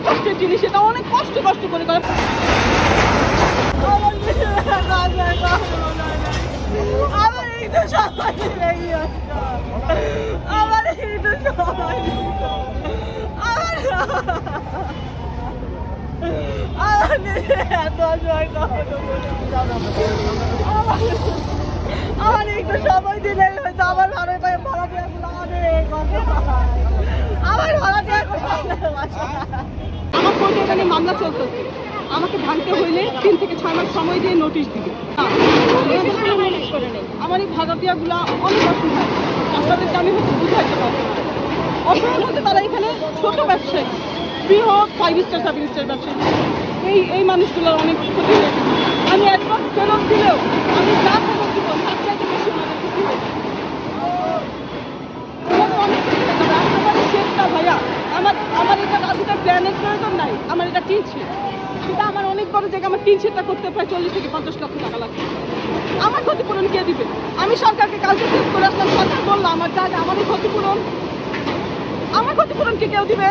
কষ্টের জিনিস, এটা অনেক কষ্ট করে করে আমার এই তো সবাই আমার এই তো সবাই আমার একটু সময় দিলে হয়তো আমার ঘরে ভাড়া দিয়ে আমার ভাড়া দিয়ে আমার কোর্টে এখানে মামলা চলতেছে, আমাকে ভাঙতে হইলে 3 থেকে 6 মাস সময় দিয়ে নোটিশ দিবে। আমার এই ভাড়াটিয়াগুলা অনেক অসুবিধা, আপনাদেরকে আমি হচ্ছে বুঝাইতে পারবো। অসহায় বলতে তারা এখানে ছোট ব্যবসায়ী, বৃহৎ 5 স্টার 7 স্টার ব্যবসায়ী, এই মানুষগুলোর অনেক ক্ষতি হয়েছে। আমি অ্যাডভান্স ফেরত দিলেও আমি যা ফেরত দিব তার চাইতে বেশি ওনাদের ক্ষতি হয়েছে। ভাইয়া আমার এটা রাজুটার প্ল্যানের প্রয়োজন নাই, আমার এটা টিন ছিল, সেটা আমার অনেক বড় জায়গা, আমার টিন সেটটা করতে প্রায় 40 থেকে 50 লক্ষ টাকা লাগবে। আমার ক্ষতিপূরণ কে দিবে? আমি সরকারকে কালকে চেক করে আসলাম, সরকার বললো আমার জায়গা আমারই ক্ষতিপূরণ, আমার ক্ষতিপূরণ কে কেউ দিবে?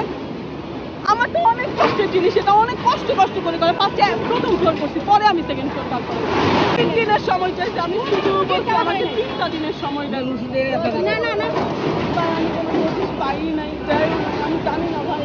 আমার তো অনেক কষ্টের জিনিস, এটা অনেক কষ্ট করে করে ফার্স্টে প্রথম ফ্লোর করছি, পরে আমি সেকেন্ড ফ্লোর কাজ করি। 3 দিনের সময় চাইছি, আমি শুধু বলছি আমাকে 3টা দিনের সময় দেন। না আমি কোনো নোটিশ পাই নাই, যাই আমি জানি না ভাই।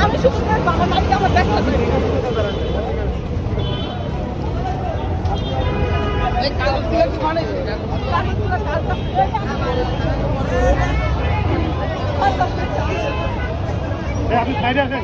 আমি শুধু বাবা মাইকে আমার দেখা করি আপনি সাইডে আছেন।